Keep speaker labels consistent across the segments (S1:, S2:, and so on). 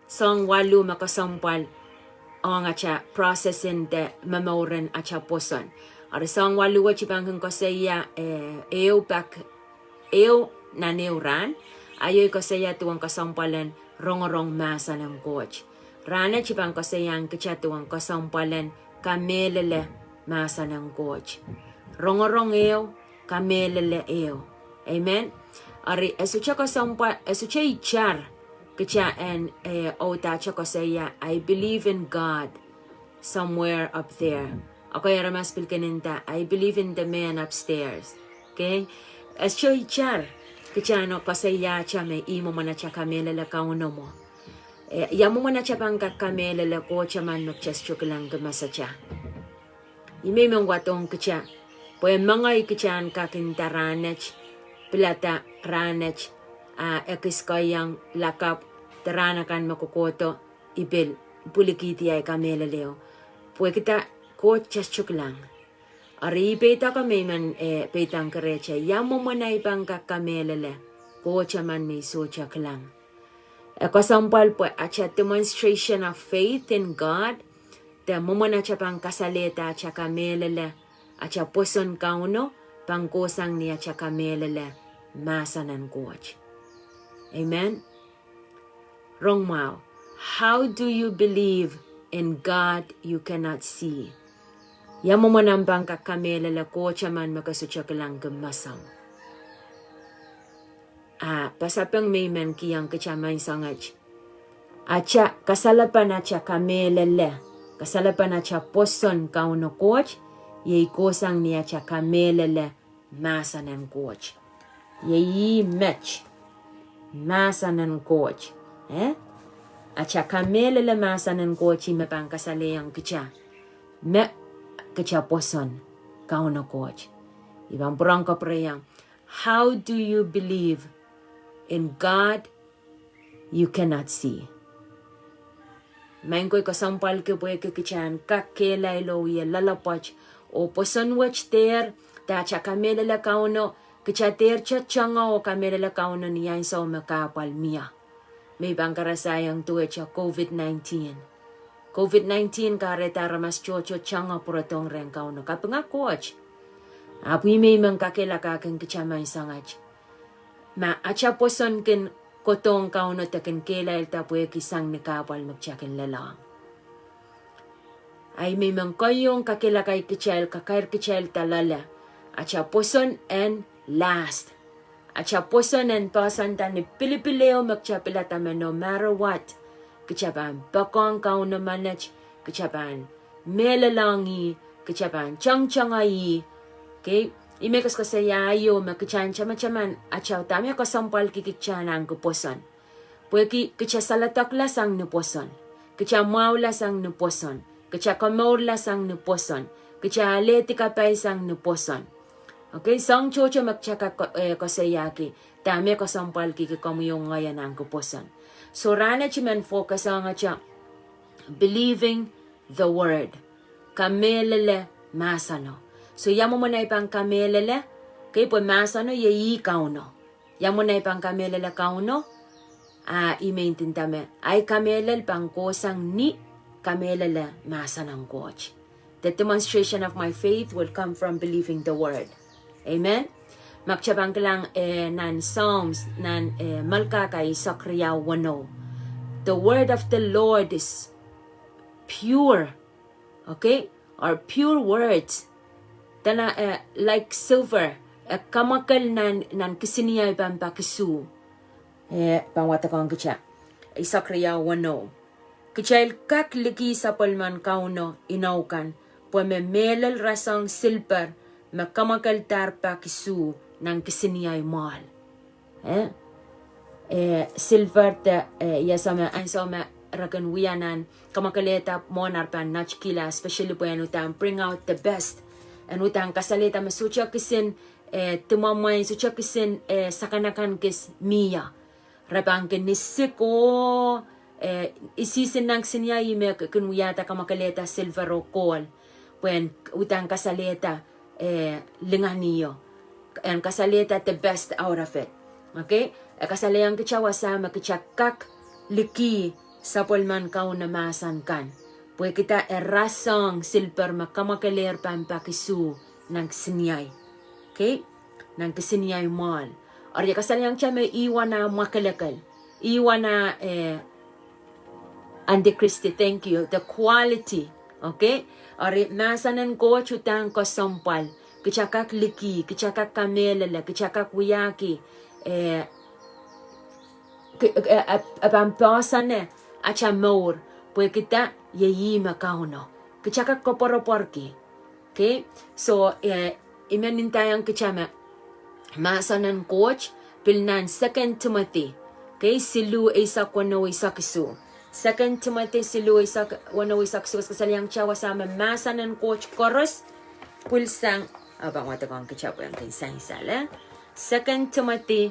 S1: Sohng waluh makasampal ang acha processing de memoren acha Pwoson. Ari sohng waluh chibang ko saya na neuran ayoy ko saya tuang kasampalan Rongorong Mahseno coach. Rana chibang ko saya ang tuang kasampalan Kamehlele Mahseno coach. Rongorong Kamehlele Amen. Ari esucha kasampal esucha ichar Kicha and Otacha ko saya, I believe in God somewhere up there. Ako yung ramas pilkaninta, I believe in the man upstairs. Okay? As siya ichar, kicha no ko saya cha may imo mana cha Kamehlele kauno mo. Yamu mana cha pang Kamehlele ko cha man magcheschukilang gamasa cha. Ime mong watong kicha, po yung mga ikichan kakintaranech, pilata ranech, ekiskayang lakap teranakan makukoto ibil pulikiti ay Kamehlele pue kita ko cheschukilang ari peta kami man petang karecha yamo manay pang Kamehlele ko chaman may socha klang kasampal po acha demonstration of faith in God te momona cha pang kasaleta cha Kamehlele acha Pwoson kauno pang kosang niya cha Kamehlele Mahseno coach. Amen. Rongmao, how do you believe in God you cannot see? Yamo manambang Kamehlele ko chaman makasuchakalang gemasaw. Pasapang may man kiyang kachamay sangaj. Acha kasalapan acha Kamehlele, kasalapan acha Pwoson kauno coach, yay kosang niya acha Kamehlele Mahseno coach. Yay match. Mahseno coach. Acha Kamehlele Mahseno coach me pang kasaleyang kicha. Me kicha Pwoson kauno coach. Ibang purang ka preyang. How do you believe in God you cannot see? Main ko'y kasampal ke puwe ke kichan kakela ilo ye lalapach o Pwoson wach ter ta acha Kamehlele kauno kicha ter chachanga o Kamehlele kauno niya sa makapal miya. May bangkarasayang tuwe cha COVID-19. COVID-19 kareta ramas chocho changa puratong ren kauno. Kapag nga coach. Apoy may mang kakela kakang kichamay sangaj. Ma acha Pwoson kin kotong kauno takin kela ilta puwe kisang ni kapal magchakin lalang. Ay may mang kayong kakela kay kichel kakair kichel talala. Acha Pwoson and last. Acha Pwoson and pasanta ni pilipileo magchapilata no matter what. Kichapan bakong kauno manach, kichapan melalangi, kichapan changchangayi. Okay? Imekas kasayayo makichan chamachaman acha tami kasampal kikichanang ko Pwoson. Pweki kichasalatak lasang ni Pwoson. Kichamau lasang ni Pwoson. Kichakamor lasang ni Pwoson. Kichaletika paisang ni Pwoson. Okay, sang chocho magchaka kasayaki, dami kasampal kikikamuyong ngayon ang Pwoson. So rana chimen focus ang acha believing the word. Kamehlele Mahseno. So yamo mo na ipang Kamehlele, kay po Mahseno yayi kauno. Yamo na ipang Kamehlele kauno, imaintintame. Ay Kamehlele pang kosang ni Kamehlele Mahseno coach. The demonstration of my faith will come from believing the word. Amen. Magchabang lang nan Psalms nan malka kay Sakriya 1:0. The word of the Lord is pure. Okay? Or pure words. Tana like silver. Kamakal nan kisiniya ibang pakisu. Pangwatakang kicha. Sakriya 1:0. Kichail kak liki sa palman kauno inaukan. Pumemelal rasang silver. Makamakal tarpa kisu ng kisiniyay mahal. Silver te yasama ansama rakan wiyanan kamakaleta monar pan nachkila especially po yan utang bring out the best and utang kasaleta masucha kisin tumamay sucha kisin sakanakan kis miya rabang kinisiko isisin ng siniyay me kunwiyata kamakaleta silver o call when utang kasaleta lingan niyo. And kasaleta the best out of it. Okay? Kasalayang kichawa sama kichakak liki sapolman kau na masan kan. Pwede kita erasang silper makamakeler pampakisu ng sinyay. Okay? Ng kisinyay mal. Arya kasal yang siya may iwan na makalakal. Iwan na Antikristi, thank you. The quality. Okay? Arya masanan ko chutang ko sampal. Kichakak liki, kichakak kamehlele, kichakak wiyaki. Pampasane acha maur. Pwede kita yeyima kauno. Kichakak koporoporki. Okay? So, imenintayang kichama. Masanan coach, pilnan 2 Timothy. Okay? Silu isak wano isak isu. 2 Timothy silu isak wano isak isu. Kasalyang chawa sama masanan coach koros. Pulsang, abang wata kong kichapa yung kinsang-isala. 2 Timothy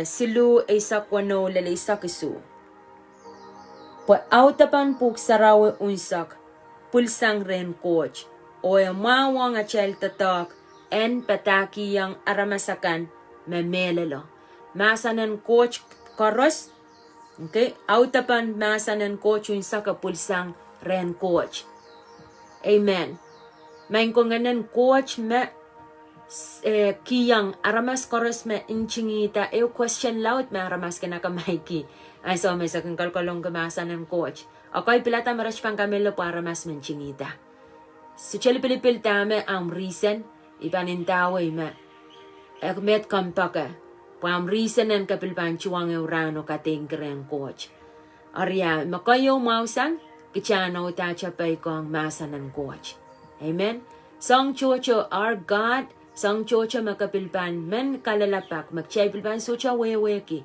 S1: silu isak wano lala isak isu. Autapan puk sarawe unsak, pulsang ren coach, o mawang achel tatak, en pataki yang aramasakan, memelelo. Masanan coach koros, okay? Autapan masanan coach unsak pulsang ren coach. Amen. Main ko nganan coach me kiyang aramas koros me inchingita, question laut me aramas kinakamaiki. Ay so may sakang kalkalong kamasa ng coach. Ako'y pilata maras pang kamelo para mas menchingita. So chali pilipil tame ang reason ipanintaway ma. Ekmet kampaka. Pam reason ang kapilpan chuang eurano katingkeren coach. Arya makayo mausan kichano tacha pay kong masa ng coach. Amen. Sohng chocho our God. Sohng chocho makapilpan men kalalapak magchay pilpan sucha weweki.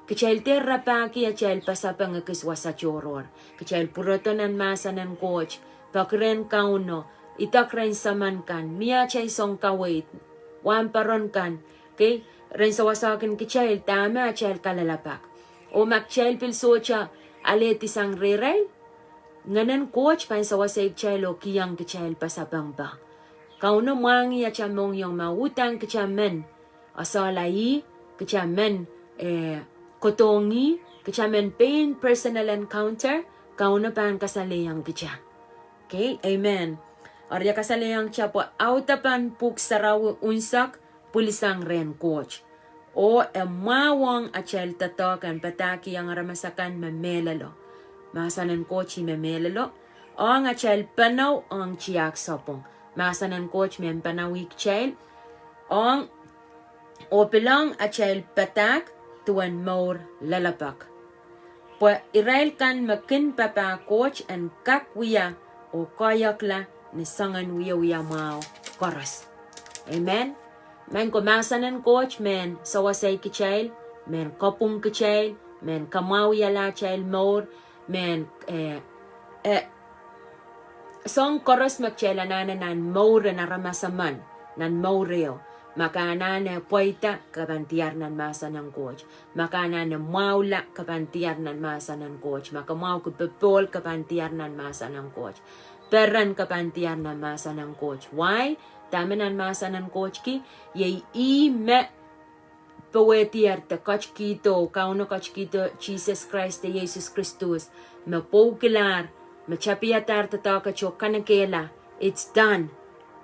S1: Kecil terapaki acel pasapang kiswasa choror. Kecil purotonan masanan coach. Pakren kauno. Itakren saman kan. Mia chay song kawait. Wamparon kan. Okay? Ren sawasakin kecil tama acel kalalapak. O makcel pilsocha aleti sang rerel. Nganan coach pan sawasay kecil o kiyang kecil pasapang ba. Kauno mangi acamong yung mautang kecamen. Asalai kecamen kotongi, kecamen pain personal encounter, kauna pan kasaleyang kicha. Okay, amen. Arya kasaleyang kicha po, autapan puk saraw unsak, pulisang ren coach. O mawang achel tatakan pataki ang ramasakan memelalo. Masanan coach memelalo. O ang achel panaw ang chiyak sapong. Masanan coach mempanawik chel. O pilang achel patak, tuan maur lalapak. Pa Israel kan makin papa coach and kakwia o kayakla ni sangan wiewia mau koras. Amen. Men kumasanan coach men sawasay kichail, men kapung kichail, men kamawia la chail maur, men Sohng koras magchaila nan maur na ramasaman, nan maureo. Makanan na poita kabantiar nan masa ng coach. Makanan na maula kabantiar nan masa ng coach. Makamaw kupepol kabantiar nan masa ng coach. Peran kabantiar nan masa ng coach. Why? Dami nan masa ng coach ki. Yay me pawetiar ta coach kito. Kauno coach kito Jesus Christ de Jesus Christus. Mapokilar. Machapiatar ta kacho kanakela. It's done.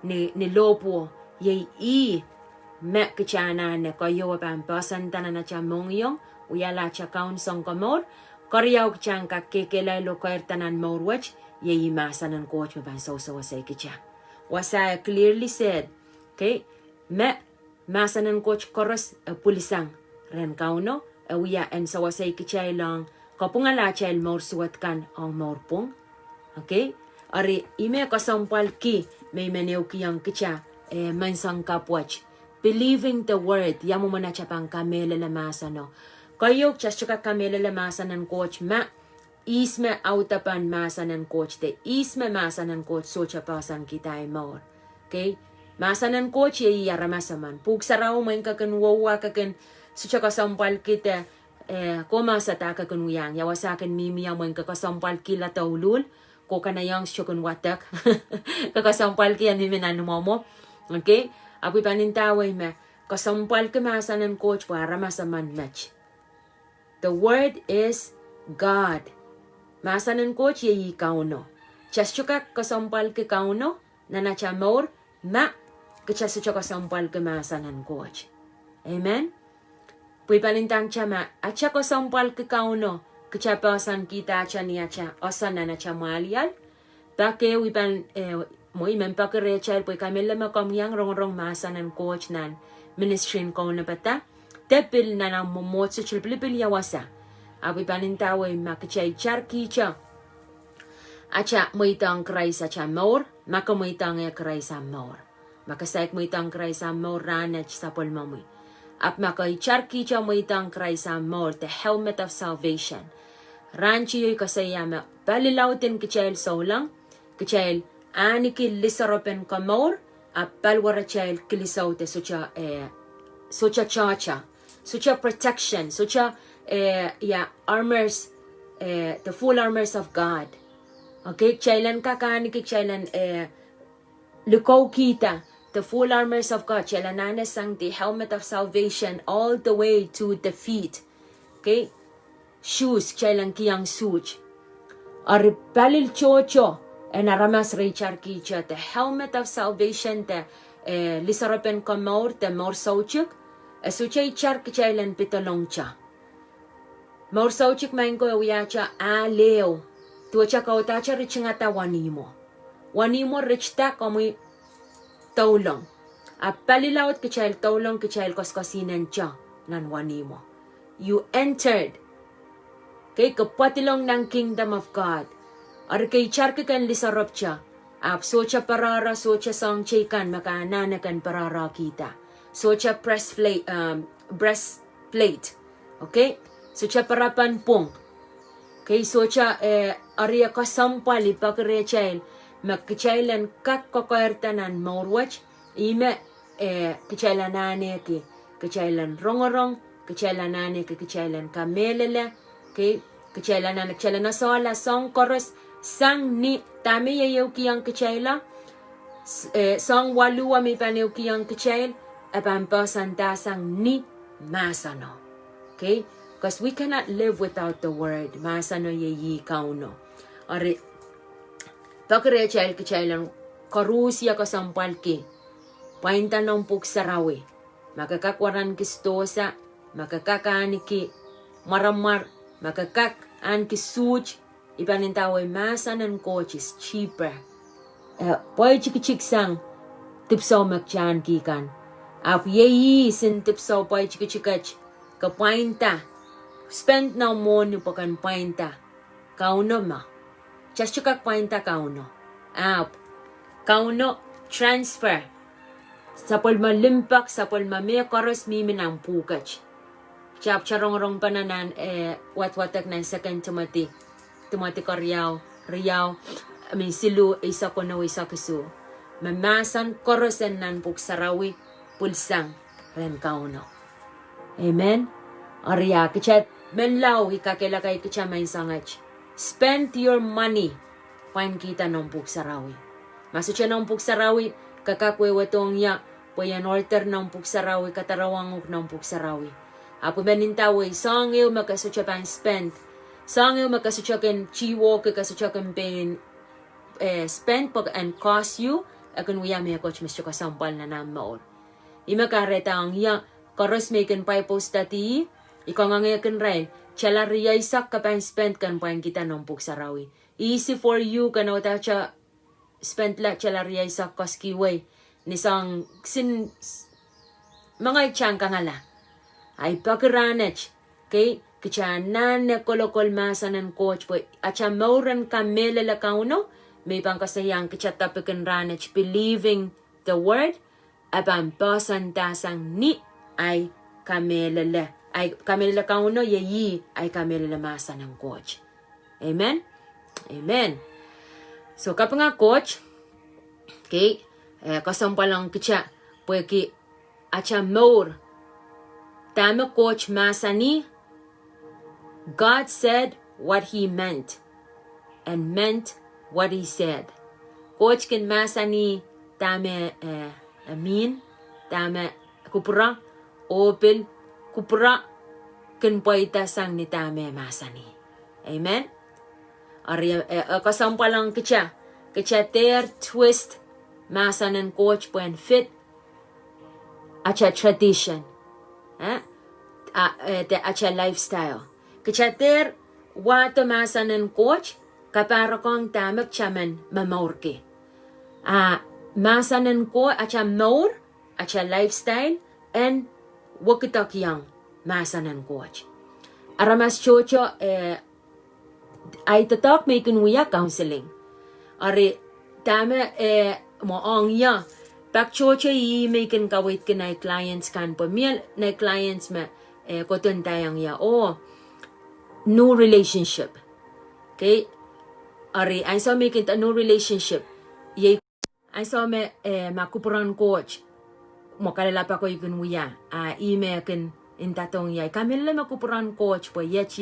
S1: Ni lopo. Yay me kichana ne kayo pampasan tanan na chamong yung uyala cha kaun song kamor karyaw kichan ka kekeirdahn lo kekeirdahn morwach yeyi masanan coach mapan so wasay kicha. Wasay clearly said, okay, me masanan coach koros pulisang ren kauno uya en sa wasay kichay lang kapungala chel mor suwat kan ang morpong. Okay, ari ime kasampal ki may menew kiyang kicha mansang kapwach. Believing the word, yamu mana chapang Kamehlele Mahseno. Kayok chaschuka Kamehlele Mahseno coach ma isme autapan Mahseno coach de isme Mahseno coach so chapasan kita more. Okay? Mahseno coach ye yaramasaman. Pug saraw man kakan wawa kakan sucha kasampal kita koma sa ta kakan uyang yawasakan mimiyang man kakasampal kila taulul ko kanayang syukun watak kakasampal kiyan minan momo. Okay? Apoy panintaway me, kasampal ka masanan coach para masaman match. The word is God. Masanan coach ye kauno. Chaschuka kasampal ke kauno, nanacha maur, ma, kachasucha kasampal ke masanan coach. Amen? Pui palintang chama, acha kasampal ke kauno, kachapasan kita acha ni acha, osan nanacha malial, pake wipan, moi mempakere chal pui Kamehlele makamyang Rongorong masanan coach nan, ministrin kauna pata, tepil nanang momotsu chilpilipil yawasa. Api panintawe makachay charkicha. Acha muitang krais acha maur, maka muitang e krais am maur. Makasaik muitang krais am maur ranach sa polmamui. Ap makay charkicha muitang krais am maur, the helmet of salvation. Ranchi yoy kasayama, palilautin kichayel Sohng, kichayel ahneki lisaropen ka maur, ap palwara chayel kilisaute sucha chacha, sucha protection, sucha armors, the full armors of God. Okay, chailan kakani chailan lukaw kita, the full armors of God. Chailan sang the helmet of salvation all the way to the feet. Okay, shoes chailan kiyang such. Aripalil chocho and aramas rechar kicha, the helmet of salvation, the lisaropen kamor, the mor sauchuk, suchay char chailan pitolongcha. Maur sauchik maingo wiacha leo. Tuacha kautacha richingata wanimo. Wanimo richta komi taulong. A palilaut kichail taulong kichail koskosinan cha nan wanimo. You entered. Kay kapatilong ng kingdom of God. Ar kay charka kan lisarop cha. Ap socha parara socha sang chikan makananakan parara kita. Socha breastplate. Okay? Socha parapan pong. Kay socha aria kasampali pagrechail magkichailan kekeirdahn maurwach ime kichailan ahneki kichailan Rongorong kichailan ahneki kichailan Kamehlele kichailan nasohla Sohng chorus sang ni tami yayaw kiyang kichaila Sohng waluh mi panayaw kiyang kichail apampasan tasang ni Mahseno. Okay? Because we cannot live without the word. Mahseno yeyi kauno. Ari, pakre chail kichailan karusia kasampal ki. Painta ng puksarawi. Makakakwaran kistosa. Makakakaani ki maramar. Makakakaan ki such. Ipanintaway masanan coach is cheaper. Poy chik sang tipsaw makchan kikan. Ap yeyi sin tipsaw poy chikach. Kapainta. Spend now money pakan painta. Kauno ma. Just chukak painta kauno. App. Kauno transfer. Sapol malimpak, sapol mamaya koros miminang pukach. Chap charong pananan wat-watak na 2 Timothy. Timothy Riyaw. Silu isa ko na isa kisu. Mamasan korosen nan puksarawi pulsang ren kauno. Amen. Arya kichat menlaw ikakela kay kichamay sangach. Spend your money. Pain kita ng puksarawi. Masutya ng puksarawi kakakwewatong ya poyan order ng puksarawi katarawangok ng puksarawi. Apo menintawi Sohng eu makasutya pan spend. Sohng eu makasutya ken chiwo kakasutya ken pain spend pag and cost you akan wiya may coach Mr. Kasampal na namaor. Imakareta ang ya karos may ken pay postati ikaw nga ngayon rin, chala riyaisak ka pa spend kan pa kita ng puksarawi. Easy for you ka na wata siya spend la chala riyaisak kaskiway. Nisang sin mga itsang kangala. Ay pakiranach. Okay? Kichanan na kolokol masanan coach po. At siya mauran Kamehlele kauno. May pangkasayang kichatapikan ranach believing the word. Abang pasan tasang ni ay Kamehlele. Ay Kamehlele kauno yeyi ay Kamehlele masanan coach. Amen? Amen. So kapag nga coach, okay, kasampalang kitsa, pwede acha more. Tama coach masani, God said what he meant and meant what he said. Coach kin masani tama amin, tama kupura, opil, kupura kin poita sang ni tama masani. Amen. Ari kasampalang kicha ter twist masanan coach puen fit acha tradition. Acha lifestyle. Kicha ter wato masanan coach kaparakong tamak chaman mamorke. Masanan ko acha maur acha lifestyle and wakitak yang masanan coach. Aramas chocho ay tatak may kunwiya counseling. Ari tama moong ya pak chocho yi may kun kawit kinay clients kan pamiel na clients ma koton tayang ya new relationship. Okay? Ari ay so may kinta new relationship. Yay ay so may makupuran coach mo kalala pa ko ikunwiya ime kun intatong yay Kamehlele makupuran coach po yech.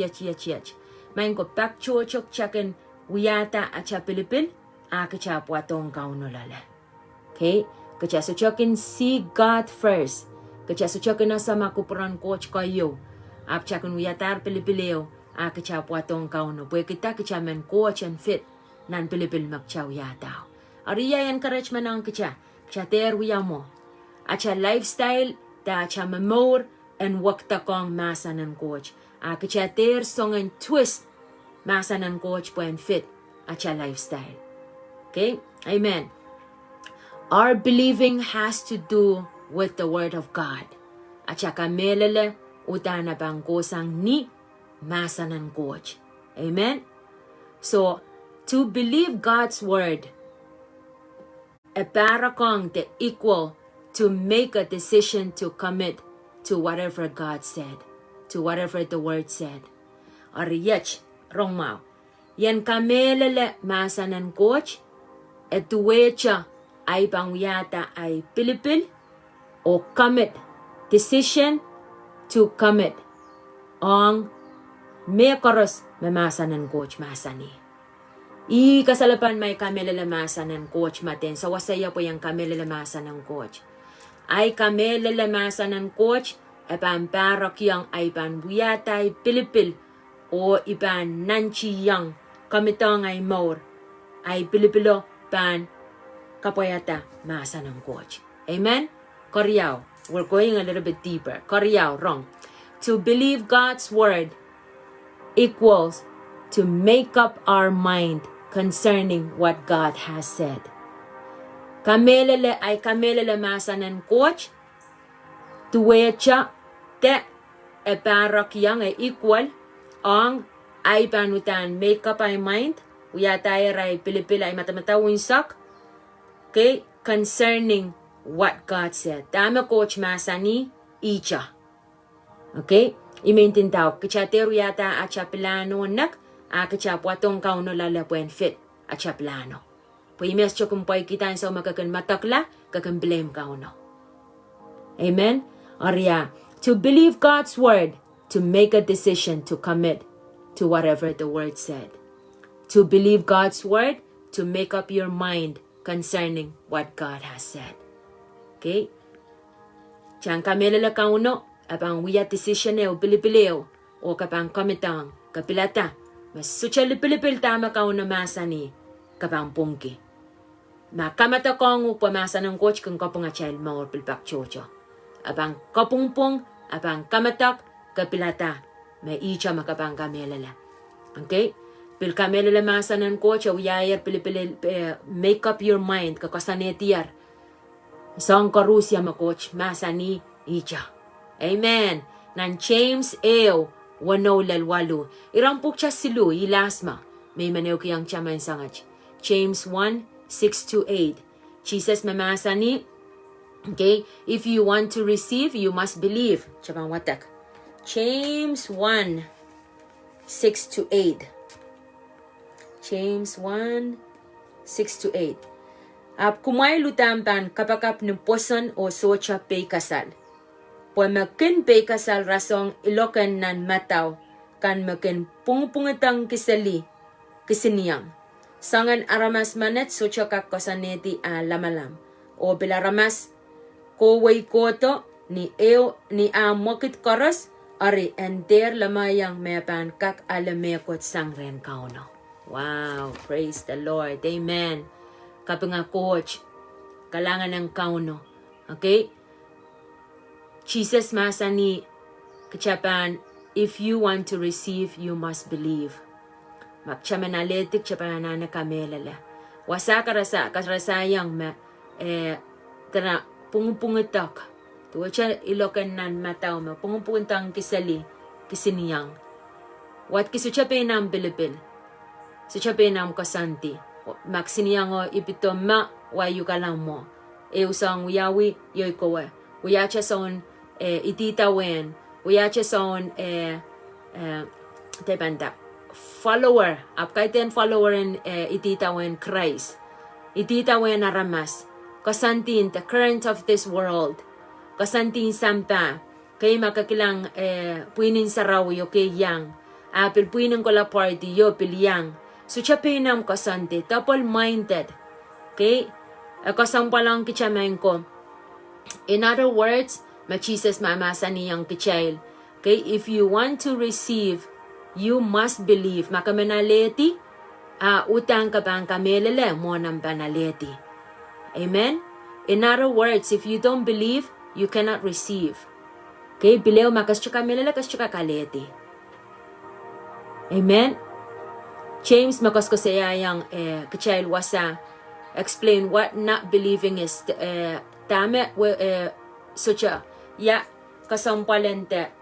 S1: Main ko pak chochok chaken wiyata acha Pilipil kacha puatong kaunolala. Okay? Kacha so chokin see God first. Kacha so chokin na sa makupuran coach kayo. Chaken wiyatar Pilipileo kacha puatong kauno. Pwede kita kacha men coach and fit nan Pilipil magchaw yataw. Ariya yan karech manang kacha. Kacha ter wiyamo. Acha lifestyle ta acha mamor and wakta kong masa ng coach. Kacha ter Sohng and twist masa ng coach po and fit acha lifestyle. Okay? Amen. Our believing has to do with the word of God. Acha Kamehlele utana bang kosang ni masa ng coach. Amen? So, to believe God's word para kong the equal to make a decision to commit to whatever God said, to whatever the word said. Ariyach, Rongmao. Yan Kamehlele masa ng coach, duwehte ay pangyata ay Pilipil o commit, decision to commit. Ang may koros mamasa ng coach masa ni. Kasalapan may Kamehlele masa ng coach matin. So wasaya po yung Kamehlele masa ng coach. Ay Kamehlele masa ng coach, pamparak yang ay panbuyatay Pilipil o ipan nanchi yang kamitong ay maur ay Pilipilo pan kapayata masa ng coach. Amen? Koryaw. We're going a little bit deeper. Koryaw, wrong. To believe God's word equals to make up our mind concerning what God has said. Kamehlele ay Kamehlele masa ng coach. Duwehte parak yang ay equal ang ay panutan make up ay mind. Uyatay ay Pilipil ay matamatawin sak. Okay? Concerning what God said. Tama coach masa ni icha. Okay? Imintintaw. Kachateru yata acha plano nak. Kacha puatong kauno lalapuen fit. Acha plano. Pwede cho kumpay kita sa makakan matakla. Kakan blame kauno. Amen? Arya. To believe God's word. To make a decision to commit to whatever the word said. To believe God's word. To make up your mind concerning what God has said. Okay? Chang Kamehlele kauno, apang wiya decision o Pilipileo, o kapang kamitang, kapilata, mas suchali Pilipil tama kauno masa ni, kapang pungki. Makamata kong upamasa ng coach kung kapong a child mo or pilpak chocho. Apang kapungpong, apang kamatak, kapilata, may icha makapang Kamehlele. Okay? Pil Kamehlele masa ng coach, uyayar Pilipil, make up your mind, kakasanetiyar. Sohng karusya ma coach, masa ni icha. Amen. Nan James Ew, wanolal waluh. Irampuk cha silu, ilasma. May manew kiyang chamay sangaj. James 1:6-8. Jesus mamasa ni, okay, if you want to receive, you must believe. Chabang watak. James 1:6-8. James 1:6-8. Kumay lutampan kapakap ng Pwoson o socha pay kasal. Pwede makin pay kasal rasong ilokan nan mataw kan makin pungpungatang kisiniyang. Sangan aramas manet socha kakosaneti lamalam. O bila ramas koway koto ni mokit koros Ari, and there lamayang mepan kak alamekot sangren kauno. Wow, praise the Lord. Amen. Kapag coach, kalangan ng kauno. Okay? Jesus masani kachapan, if you want to receive, you must believe. Magchamanaletik chapanana Kamehlele. Wasa karasayang tara pungupungutak. Tuwacha ilokan nan mataw mo pungupuntang kisiniyang. Wat kisucha penam bilibil. Sucha penam kasanti. Maksiniyang o ipito ma wayu kalang mo. Usang wiyawi yoy kowe. Wiyacha son ititawen. Wiyacha son tepanda. Follower. Apkaiten follower in ititawen Christ. Ititawen aramas. Kasantin the current of this world. Kasantin sampa. Kay makakilang puinin saraw yo kay yang. Apil puinin ko la party yo piliyang. So siya pinam kasante. Double-minded. Okay? Kasampalang kichamain ko. In other words, Jesus mamasa niyang kichail. Okay? If you want to receive, you must believe. Makamenaleti, utang ka bang Kamehlele mo ng banaleti. Amen? In other words, if you don't believe, you cannot receive. Okay? Bileo makasya Kamehlele, kasya kaleti. Amen? James makaskosayang kichail wasa explain what not believing is. Tame sucha ya kasampalente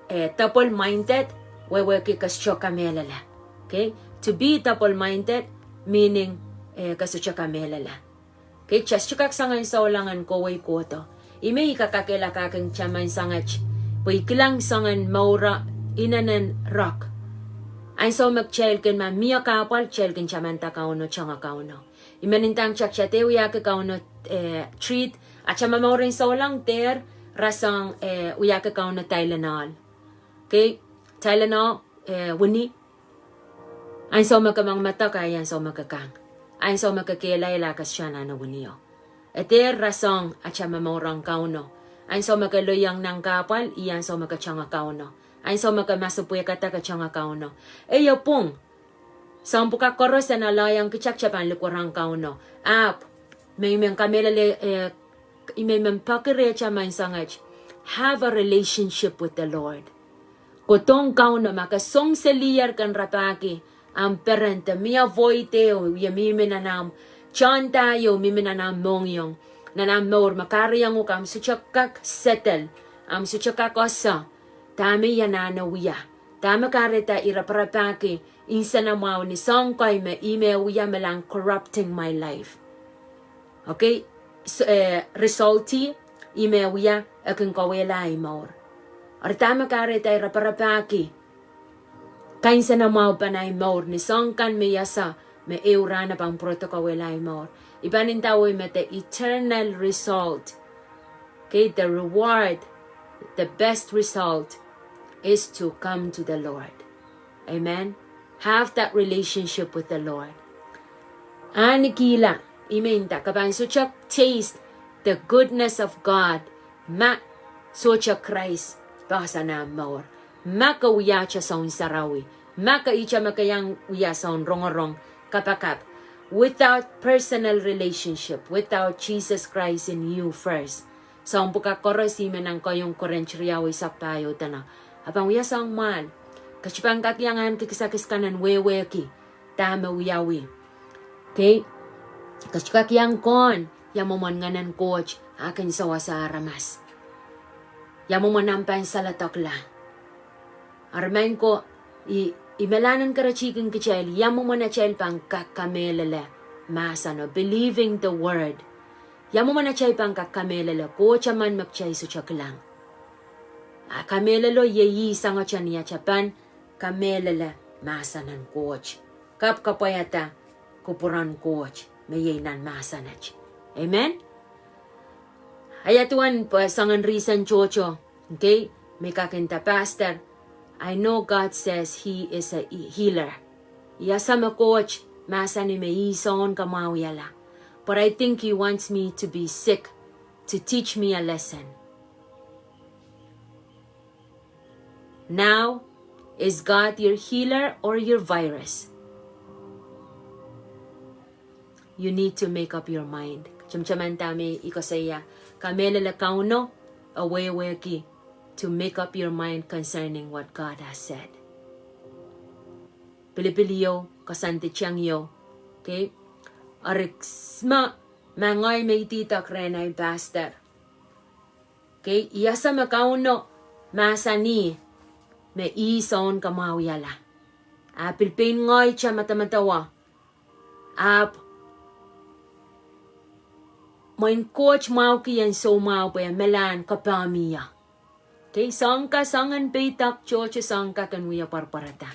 S1: double-minded wewe kasya Kamehlele. Okay? To be double-minded meaning kasya Kamehlele. Okay? Chasya kaksangan sa ulangan ko way ko to. Ime ikakakila kakang chaman sangach. Puikilang sangan maura inanan rock. Ay so magchel ken ma miya kapal chel ken chamanta kauno changa kauno. Imenintang chakchate uya ke kauno treat at chama maurin so lang ter rasang uya ke kauno Tylenol. Okay? Tylenol wini. Ay so makamang mata kaya so makakang. Ay so makakilay lakas siya na winiyo. Eter rasang at chama maurang kauno. Ay so makaloyang ng kapal iyan so makachanga kauno. Ay so makamasupuya kata kachanga kauno. Eyo pong. Sampu ka koros na layang kichakchapan likurang kauno. May Kamehlele may pakire chaman sangach. Have a relationship with the Lord. Kutong kauno makasong seliyar kan rapaki. Ang parente miya voite o yamiminanam. Chanta yo miminanam mongyong. Nanam mor makariyang ukam suchakak settle. Suchakak osa. Tami yanana wiya. Tama kareta iraparapaki. Insa na mau ni Sohng kay me ime wiya melang corrupting my life. Okay? So, resulti ime wiya aking kawehla imor. Ar tama kareta iraparapaki. Kainsa na mau panay mor ni Sohng kan me yasa me eurana pang proto kawehla imor. Ibanin tawoy me the eternal result. Okay? The reward. The best result is to come to the Lord. Amen? Have that relationship with the Lord. Ahneki iminta kapag suchak taste the goodness of God. Ma suchak Christ basa na more. Maka uya cha sa sarawi. Maka icha makayang uya sa Rongorong kapakap. Without personal relationship, without Jesus Christ in you first. Sa umpuka korosime ng kayong korenchriyawi sa payo tana. Apang uyasang man. Kasipang kakyangan kikisakis kanan weweki. Tama uyawi. Okay? Kasikakyang kon. Yamumon nganan coach. Akin sawa sa aramas. Yamumon nampan sa latokla. Armain ko. Imelanan karachikin kichel. Yamumon na chel pang Kamehlele. Mahseno. Believing the word. Yamu mana chay pang Kamehlele ko chaman magchay su chaklang. Kamehlele yeyi sanga chaniya chapan Kamehlele masanan coach. Kapkapayata kupuran coach mayenan masanach. Amen? Ayatuan pa sangan reason chocho. Okay? May kakinta pastor. I know God says He is a healer. Yasama coach masani may son kamawiyala. But I think He wants me to be sick to teach me a lesson. Now, is God your healer or your virus? You need to make up your mind. Chamchaman tami ikosaya Kamehlele kauno away ki to make up your mind concerning what God has said. Pilipiliyo kasanti yo. Okay? Ariksma mangay may titak renay pastor. Okay? Iyasa makauno masani me ison kamawyala. Pilipin ngoy cha matamatawa. Main coach mau ki yan so mau pa yan melan kapamiya. Okay, sangka sangan peitak chocho sangka kanwiya parparata.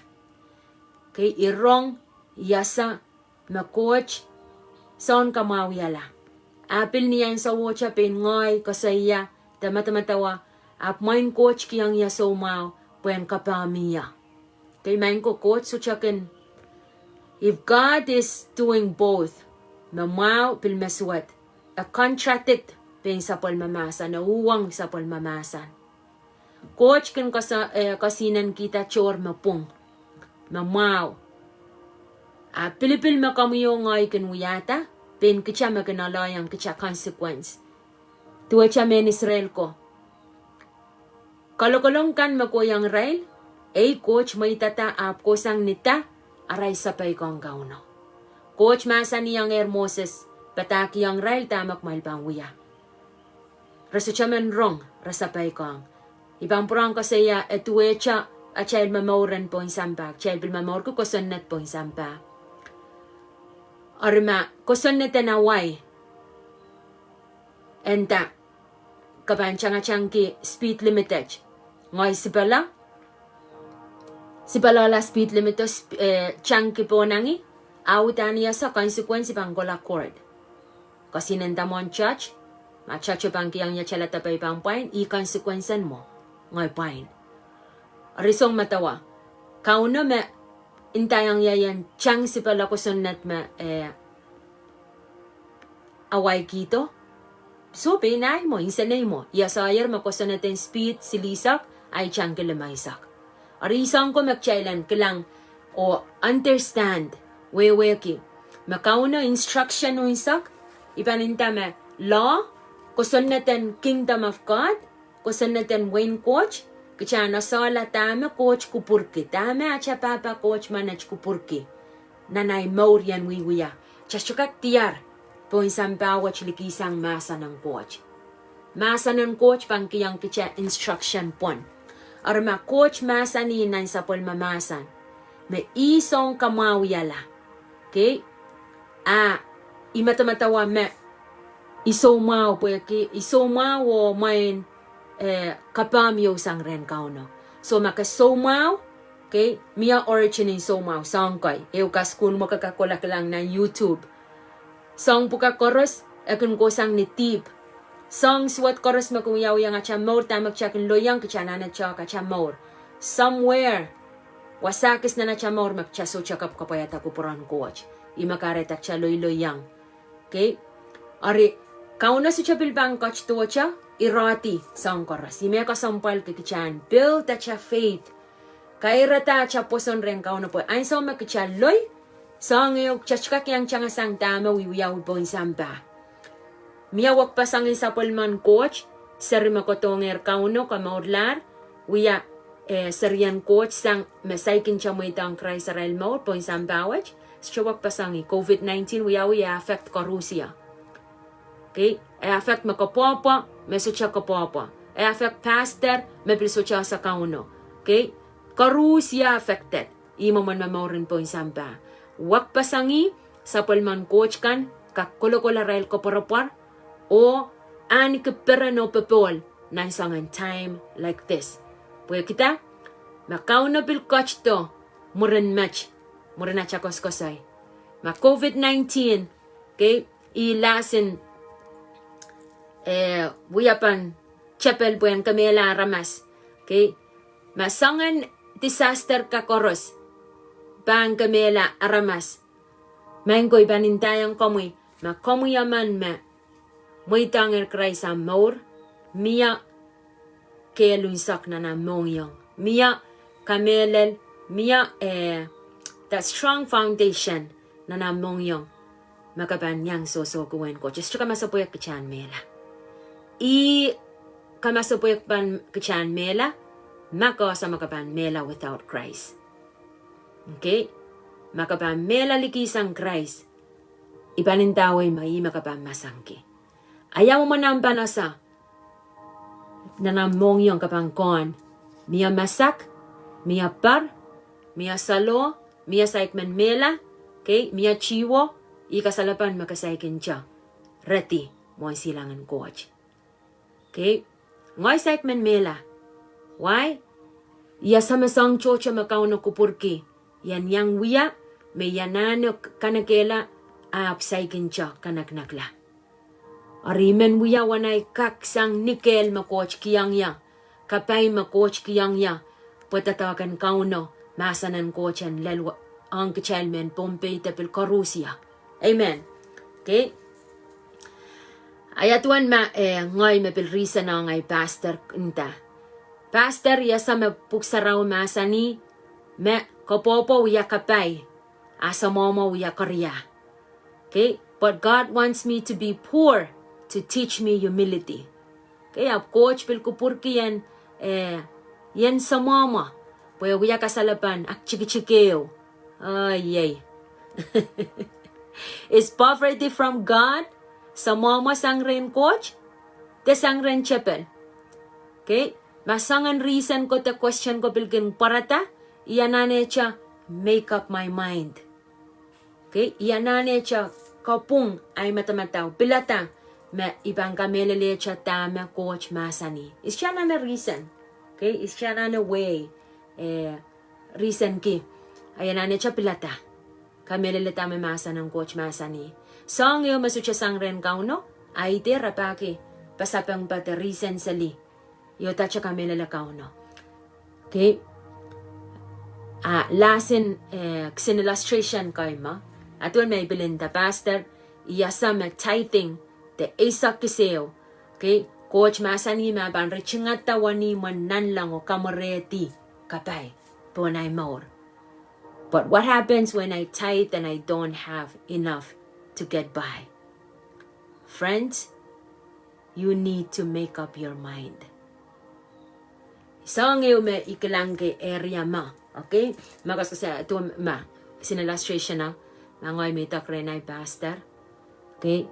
S1: Okay, irong yasa ma coach son kamau yala. Apil niyan sa wocha pen ngoy kasaya tamatatawa main coach ki yang ya so mau pa yan kapamiya. Okay, main ko coach so chakin if God is doing both mamau pilmeswat a contracted pen sa palmamasan, na uwang sa palmamasan. Coach kan kasinan kita chor mapung, mamaw. Pilipil makamuyo ngay kan wiyata, pen kitsa maganalayang kitsa consequence. Tuwa siya men Israel ko. Kalokolong kan makoyang rail, coach may tata ko sang nita, aray sapay ko ang kauno. Coach masa niyang Moses, pataki ang rail tamak mahal pang wiya. Raso chaman rong, rasapay kong. Ibang purang kasaya etuwe cha at child mamauran po yung sampa. Child bilmamaur ko kusonnat po yung sampa. Arma, kusonnat na way. Enta, kapanchang ki speed limited. Ngay sipala la speed limit changki po nangi. Awutan niya sa consequence pang gola cord. Kasi nandamon church, machacho pang kiyang niya chala tapay pang pain, i-consequencean mo, ngay pain. Arisong matawa, kauno me, intayang yayan, chang si pala ko sunat me, away kito, so pinay mo, insanay mo, yasayar makusunatin speed, silisak, ay chang kilamaysak. Arisong ko magchailan, kilang, o understand, weweki, makauno instruction no insak, ipanintama law, kusunatan kingdom of God, kusunatan Wayne coach, kaya nasala tama coach kupurki, tama acha papa coach manach kupurki, nanay maurian Wiewia, chasukak tiar, po isang bawat likisang masa ng coach. Masa ng coach pang kiyang kitya instruction pon. Arma coach masa ni nan sa polmamasan, may isong kamawyala. Okay? Imatamatawa me isomaw po ki isomaw o main kapamyo sang ren kauno. So makasomaw, okay, mia origin in somaw sangkay. Ka school mo kakakolak lang na YouTube. Sang puka koros akun ko sang nitib. Sang swat koros makuyaw yang acha more tamak chakin loyang kachana na chaka chamor. Somewhere wasakis na chamor makchaso chakap kapayata kupuran coach. Imakaretak cha loy-loyang. Okay? Ari, kauna sa chapil bang coach to cha, irati sang koras. Ime ka sampal kikichan. Build that cha faith. Kairata cha Pwoson ren kauna po. Ain sa makichan loy, sang yung chachkak yang changa sang tama Wiewia po yung sampa. Miyawak pa sang isa polman coach, sari makotonger kauno kamaurlar, wiya sarian coach sang masaykin cha mo itang kray sa rail maur po yung sampawach. Siyawak pasangi, COVID-19, wiyawi affect ka Russia. Okay? Affect makapapa, meso siya kapapa. Affect pastor, mepriso siya sa kauno. Okay? Ka Russia affected. Imo man mamaurin po yung sampa. Wak pasangi, sa palman coach kan, kakulo-kula rail ko parapar, o ani kapera no pepol, na isang time like this. Pwede kita, makauno bil coach to, muren match. Mura na siya koskosay. Ma COVID-19, okay, ilasin, buyapan, chapel buyan Kamehlele ramas, okay, masangan disaster ka koros, bang Kamehlele ramas, manggoy banintayang komoy, ma komoy yaman ma, muy tanger kray sa maur, miya, kaya lunsak na na mongyang, miya, Kamehlele mia that strong foundation na namong yung makabanyang so kuwen ko. Just kamasapoyak kachan mela. Kamasapoyak pan kachan mela, maka sa makapan mela without Christ. Okay? Makapan mela likisang Christ. Ipanintaway mai makapan masangki. Ayaw mo man panasa na namong yung kapangkon. Mia masak, mia par, mia salo, mia saikman mela, okay? Mia chiwo, ikasalapan makasaikin siya. Reti, mo ang silangan coach. Okay? Ngoy saikman mela. Why? Iya samasang chocha makauno kupurki. Yan yang wiya, may yanano kanakela, saikin siya kanaknakla. Arimen wiya wanay kaksang nikel makoch kiyang ya. Kapay makoch kiyang ya. Patatawakan kauno. Masanan kochan lelwa. Ang kachalmen pompey tapil karusia. Amen. Okay. Ayatuan ngoy mapil risa na ngay pastor inta. Pastor yasa mapuksaraw masani. Kapopo wiya kapay. Asa momo wiya karya. Okay. But God wants me to be poor to teach me humility. Kaya coach pil kupurki yan sa mama. Pwede kuya kasalapan, chiki-chikeo. Yay. Is poverty from God? Sa mama sang rin coach? Te sang rin chepel. Okay? Masangan reason ko te question ko pilkin parata. Iyanane siya, make up my mind. Okay? Iyanane siya, kapung ay matamataw. Pilata. Ibang Kamehlele siya tama coach masani. Is siya na reason. Okay? Is siya na way. Reason ki. Ayan na siya pilata. Kamehlele tama masa ng coach masani. Sohng yung masutya sang ren kauno. Ay te rapaki. Pasapang pati reason sali. Yota siya Kamehlele kauno. Okay? Lasin ksin illustration kay ma. Atun may bilinda pastor. Iyasa tithing. Te isak kiseo. Okay? Coach masani maban richingata wani manan lang o kamareti kapay. Punay more. But what happens when I tithe and I don't have enough to get by? Friends, you need to make up your mind. Sohng me ikilang ke area ma. Okay? Makasasa ito ma. Sin illustration na. Nangoy may takrenay pastor. Okay?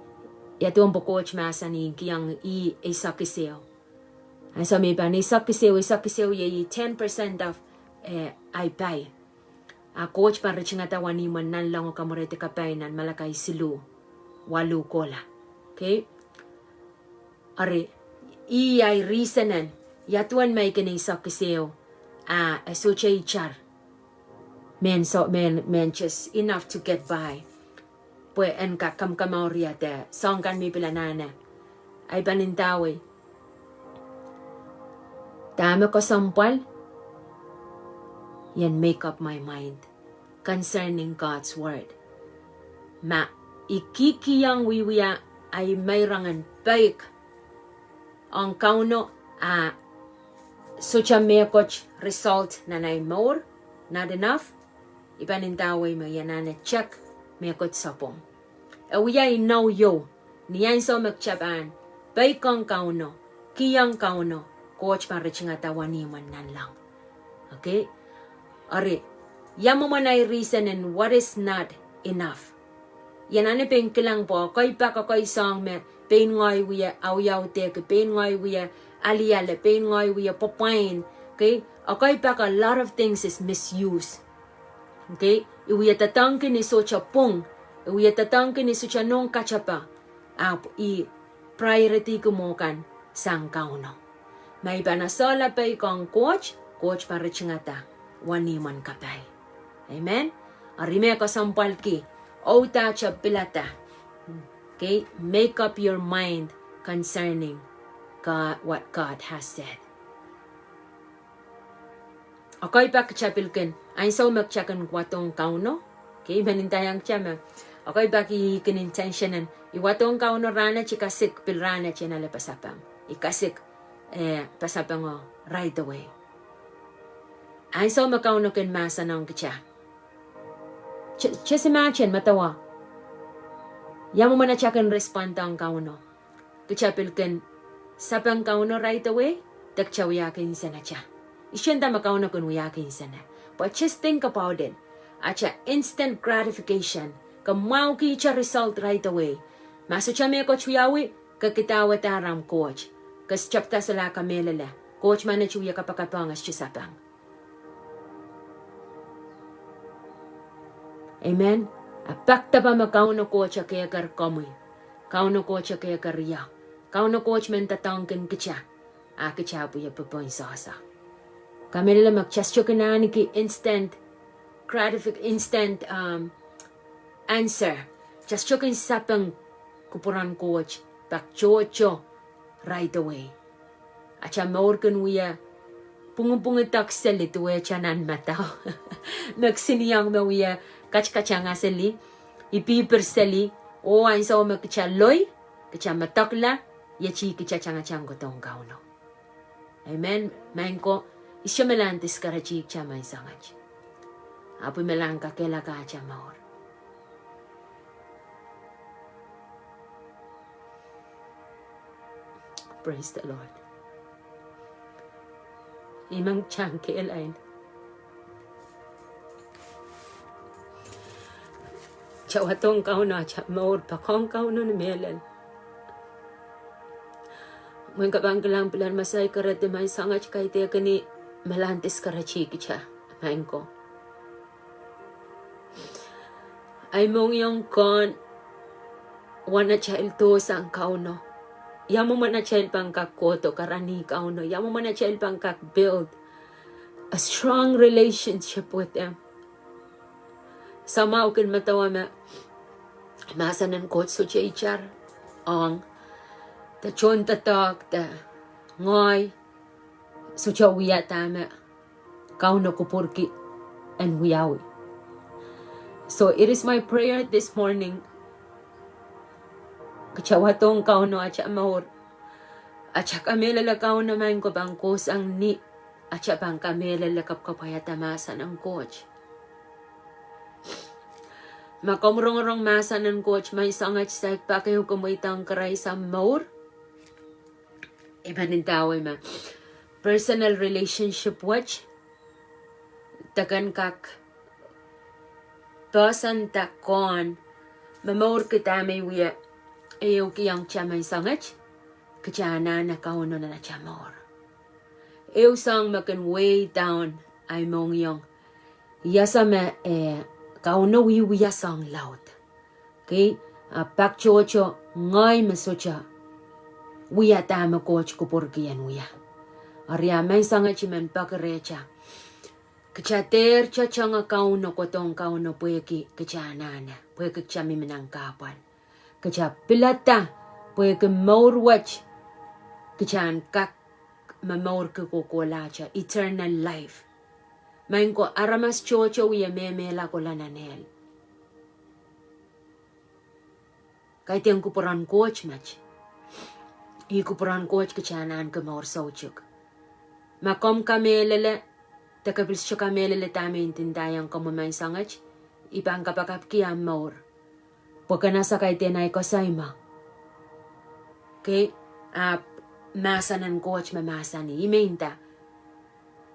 S1: Yato ang coach masani kiyang isakiseo. And so may pa ni isakiseo ye 10% of ay pay. Coach pa rin nga tawani man nan lang o kamorete kapay nan malakay silu. Waluh kola. Okay? Are, ay reasonan. Yatuan may kinisakiseo. So chay char. Men just enough to get by. Pwe en kakamkamauria te Sohng kan mi pilanana ay panintawi. Tama ko sampal. Yan make up my mind concerning God's word. Ikikiyang wiwia ay mayrangan baik. Ang kauno sucha mekoch result na more, not enough. Ipanintawi mo yanana check mekot sapong. Awiya inaw yo. Niyan so magchapan. Baikang kauno. Kiyang kauno. Coach pa rin nga tawaniman nan lang. Okay? Ari. Yamo man ay reason and what is not enough. Yan ane pengkilang po. Koy pa kakoy Sohng me. Pain ngoy wiya awyaw teke. Pain ngoy wiya alialehdi. Pain ngoy wiya papain. Okay? Akoy pa ka a lot of things is misuse. Okay? Iwiya tatangkin ni socha pong. Iwiya tatangkin ni socha nong kachapa. Priority ko mo kan sang kauno. May banasola pa ikong coach pa rin nga ta. Waniman kapay. Amen? Arime ko sampal ki. Ota cha pilata. Okay? Make up your mind concerning God, what God has said. Ako'y pa kachapilkin. Ay so magchakan kwatong kauno. Okay, manintayang chama. Ako'y ba kinintentionan. Iwatong kauno rana chikasik pilrana chinala pasapang. Ikasik pasapang right away. Ay so makauno ken masa nang kicha. Just imagine matawa. Yamu mana chakan respond ang kauno. Kicha pilken sapang kauno right away. Dakcha uyakin sana cha. Ishenda makauno kun uyakin sana. But just think about it. Acha instant gratification. Kamau ki cha result right away. Maso cha me coach uyawi kakitawa taram coach. Kas chapta sala Kamehlele. Coach mana chuya Kapkaping as chisapang. Amen. Apakta pa makauno coach kaya kar kamoy. Kauno coach kaya kariya. Kauno coach men tatangkin kicha. Kicha po ya papoy sasa. Kamehlele magchastyo kanani ki instant instant answer. Chastyo kin sapang kupuran coach. Pakchocho right away. Acha maurkan wiya pungupungitak seli tuwe chanan mataw. Magsiniyang mawiya kachkachanga seli, ipiper seli, o ay sa magkicha loy, kicha matakla, yachi kicha changa chango tong kauno. Amen. Main ko, isya melantis karachi cha may sangach. Apo melang kakela ka cha maor. Praise the Lord. Imang chang kelain. Chawatong kauno cha maor pakong kauno ni melel. Mwen kabang kelang pilan masay karate may sangach kay te kani melantis karachi kicha main ko. Ay mong yung kon wana child to sang kauno. Yamu mana child pang kakoto karani kauno. Yamu mana child pang kak build a strong relationship with them. Sama ukin matawa ma masanan coach so char ang the chon tatak the ngoy so wiya tama kauno kupurki and wiyawi. So it is my prayer this morning. Kachawatong kauno acha maor acha Kamehlele kauno main ko bang kusang ni acha bang Kamehlele kapkapayata masan ang coach. Makomrong masanan coach may sangach sa pakayo kumaitang karay sa maor. Ibanintaway ma. Personal relationship watch. Takan kak. Pwoson takon. Mamaor kita may wiya. Ayaw kiyang siya may sangach. Kachana na kauno na siya maor. Ayaw sang makan way down. Ay mong yung. Yasa ma kauno wiwia sang laut. Okay? Pakchocho ngay masocha. Wiya tama coach kupurkian wiya. Arya may sanga chimen pakarecha. Kachater chachanga kauno kotong kauno pueki kachanana. Pueki chami menang kapan. Kacha pilata pueki maurwach. Kachan kak mamaur kukukulacha. Eternal life. Main ko aramas chocho wiya memela ko lananel. Kay tiyang kupuran coach match. Ikupuran coach kachanan ka maor sauchuk. Makom Kamehlele, takapils siya Kamehlele tami intindayang kamumay sangach, ibang kapakapki ang maor. Pagka nasa kay tinay ko sayma. Okay? Masanan coach mamasan ni iminta.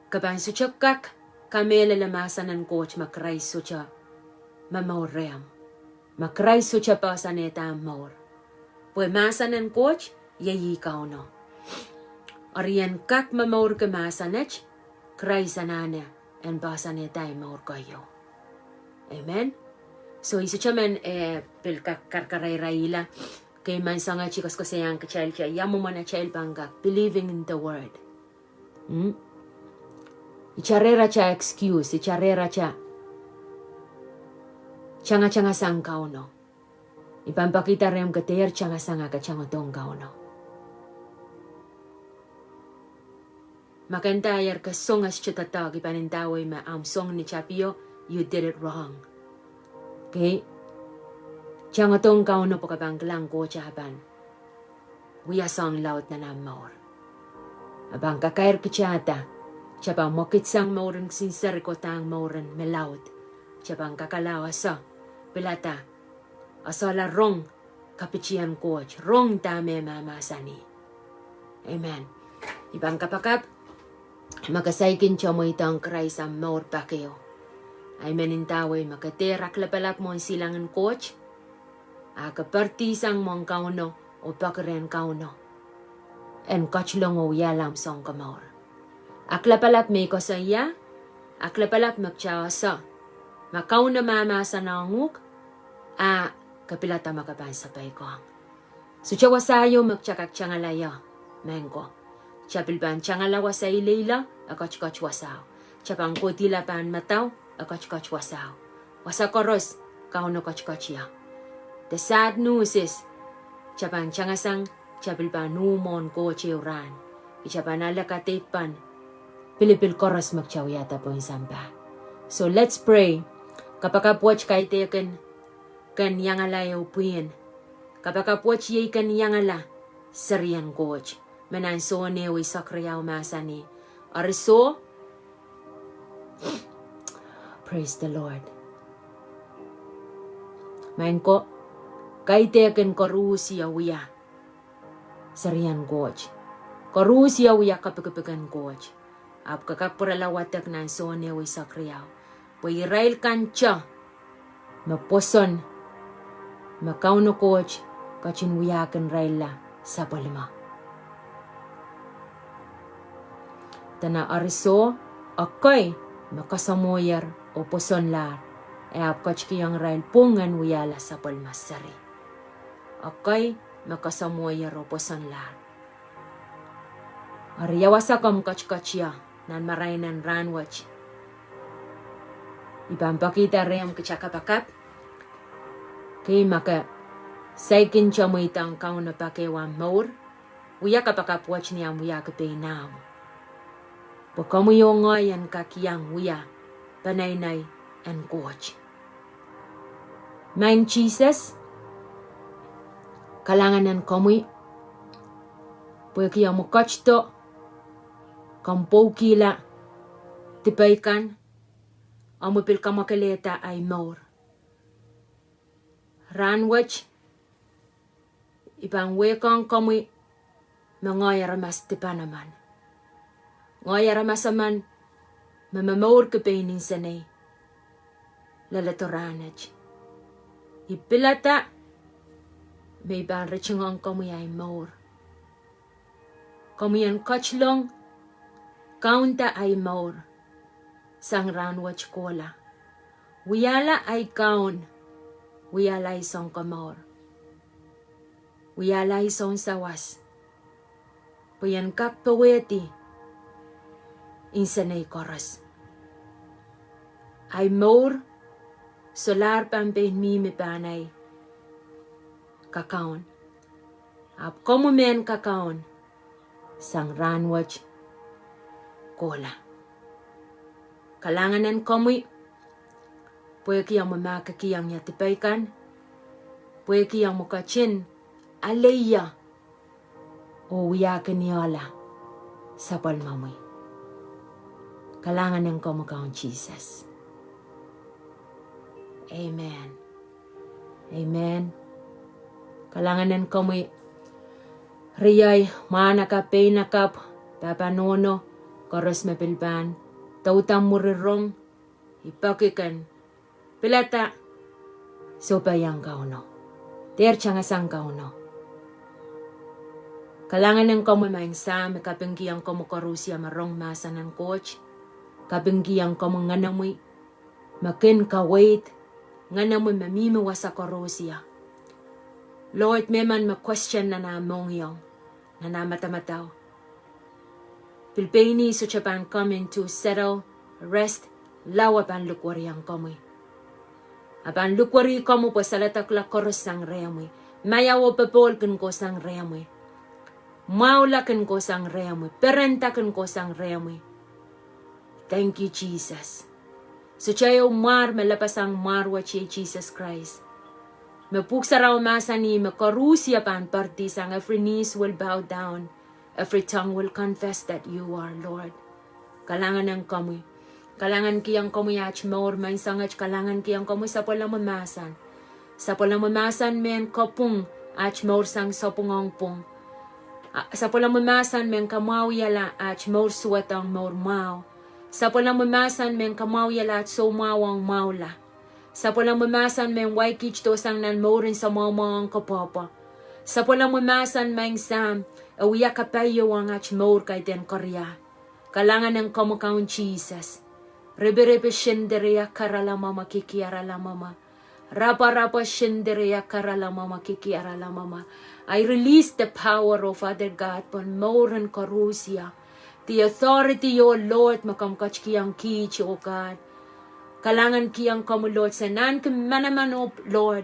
S1: Kapang suchak kak, Kamehlele masanan coach makray sucha mamaor ream. Makray sucha pa sa neta ang maor. Pwede masanan coach, yayi kauno. Ariyan kak mamaur ke masanach, kray sanana, and basane tay maur kayo. Amen? So iso chaman pil karkaray raila, kay man sanga chikas ko sayang kachal siya, yamu man na chal bangak, believing in the word. Icharera cha excuse, icharera cha changa sang kauno. Ipampakita rem kater changa sanga kachang tong kauno. Makantayar ka Sohng as chutatag ipanintaway ma Sohng ni Chapio, you did it wrong. Okay? Chang atong kauno po kabangklang ko chaban. We are song loud na namaor. Abang kakair kichata, Chapang mokitsang maurin sinsari ko tang maurin melaut. Chapang kakalawa sa pilata. Asala rong kapichian coach. Rong tame mamasani. Amen. Ibang kapakap. Makasaikin siya mo itang Christ ang maur pakeo. Amen intaway makaterak lapalap mo ang silangan coach. Kapartisang mong kauno o pakaren kauno. En kachlong o yalam song kamaur. Aklapalap may ko sa iya. Aklapalap magtsawa sa. Makaw na mamasa na nguk. Kapilata makapansapay ko. So tsawa sayo magtsakak tsangalaya. Mengko. Tsapilpan tsangalawa sa ilayla. Akachkach wasaw. Tsapang kutila pan mataw. Akachkach wasaw. Wasakoros. Kauno kachkach ya. The sad news is. Tsapang tsangasang. Tsapilpan numon ko chiuran. Ichapan alakatipan. Pilipil koros magtsaw yata po yung samba. So let's pray. Kapag kay teken kan yangala yung puyin. Kapag kan yangala sarian coach. Mananso newi sakriyaw masani. Ariso. Praise the Lord. Main ko. Kay teken korusi yawiya. Sarian coach. Korusi yawiya kapag coach. Kakapuralawatak na so newi sakriyaw. Pwirail kancha. Pwoson. Makauno coach. Kachinwiyakan raila sa palima. Tana ariso. Ako'y makasamoyer o Pwoson lar. Kachkiyang rail pungan wiyala sa palmasari. Ako'y makasamoyer o Pwoson lar. Ariyawasakam kachkachya. Nan marainan ranwach. Ipampakita reyam kachakapakap. Kay maka saikin siya mo itang kauna pakewa maur. Uya kapakapwach niya uya kapinam. Pakamuyo ngayon kakiyang uya. Panaynay and coach. Main Jesus. Kalanganan kamuy. Pwekiyang mo kachto. Kampokila, tipaykan, amupil kamakaleta ay maur. Ranwach, ipang wekang kamoy, mangayaramas tipanaman. Ngayaramasaman, mamamaur kapainin sanay, lalatoranaj. Ipilata, may banrachang ang kamoy ay maur. Kamoyan kachlong, kaunta ay maur, sang ranwach kola. Wiyala ay kaun, wiyala ay song kamaur. Wiyala ay song sawas. Puyan kakpaweti, insanay koras. Ay maur, solar pampen mimi panay, kakaon. Ap komumen kakaon, sang ranwach kola. Kalanganan kamoy. Pwede kiyang mamakakiyang yatipaykan. Pwede kiyang mukachin. Aleya. O wiyakan niyala. Sa palmamoy. Kalanganan kamukaon Jesus. Amen. Amen. Kalanganan kamoy. Riyay manakap nakap. Papanono. Koros mapilpan, tautang murirong, ipakikan, pilata, sopayang kauno, terchangasang kauno. Kalangan ng kamu maing sa, makapinggiyang kamu karusya marong masa ng coach, kapinggiyang kamu nganamoy, makin kawait, nganamoy mamimiwa sa karusya. Lord, meman ma-question na namong yung, na namatamataw. Pilpini so Japan coming to settle, rest, lawa pan lukwari ang kamoy. Apan lukwari kamu po salatak la koros sang reamoy. Mayawo pepol kan ko sang reamoy. Maula kan ko sang reamoy. Perenta kan ko sang reamoy. Thank you, Jesus. So chayo mar malapas ang marwa chiya Jesus Christ. Mapuksa raw masa ni makarusya pan party sang every knees will bow down. Every tongue will confess that you are Lord. kalangan ng kamoy. Kalangan kiyang kamoy ach maur main sangach kalangan kiyang kamoy sa palamamasan. Sa palamamasan men kopung ach maur sang sopungong pung. Sa palamamasan men kamaw yala ach maur suwatang maur mau. Sa palamamasan men kamaw yala ach so mawang maula. Sa palamamasan men waikich to sang nan maurin sa mawang kapapa. Sa palamamasan men sam awiya kapayo ang ach maur kay den korya. Kalangan ng kamukhaon Jesus. Rebe shendereya karala mama kikiarala mama. Rapa shendereya karala mama kikiarala mama. I release the power of Father God pon moren karusia. The authority, O Lord, makamkach kiyang kich, O God. Kalangan kiyang kamu, Lord, sanan manaman, O Lord.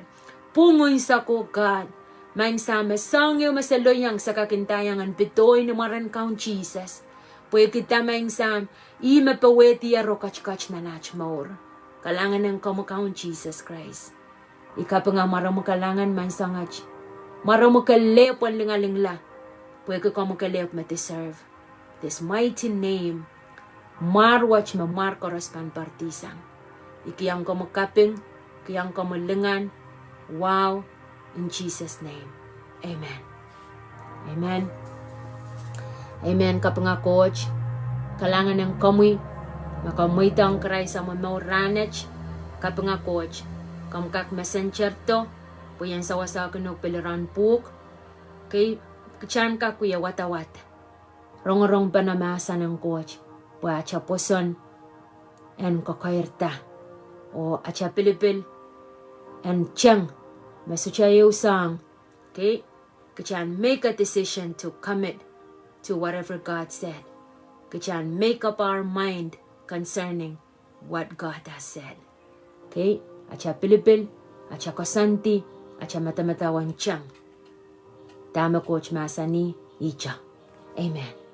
S1: Pungoy sa ko, God. Maing sama sangyo masaloyang sa kakintayangan bitoy numaran kaon Jesus. Pwede kita maing sam, ima paweti aro kach manach maur. Kalangan ng kamukhaon Jesus Christ. Ika pa nga maramo kalangan man sangach. Maramo kalep ang lingalingla. Pwede ka makalep ma-deserve. This mighty name, marwach mamar korospan partisang. Ikiyang kamukaping, ikiyang kamulingan. Wow, in Jesus' name. Amen. Amen. Amen ka nga coach. Kalangan ng kamoy. Makamoy tang kray sa mamoranach. Ka nga coach. Kamkak messenger to. Puyan sa wasa kinog piliran puk. Kay kachan ka kuya watawat. Rongorong panamasa ng coach. Puya acha Pwoson and kekeirdahn. O acha Pilipil and Cheng. Masuchayo sang. Okay. Kachan make a decision to commit to whatever God said. Kachan make up our mind concerning what God has said. Okay? Acha Pilipil, acha Kasanti, acha Matamatawan Chang. Tama Coach Masani, Icha. Amen.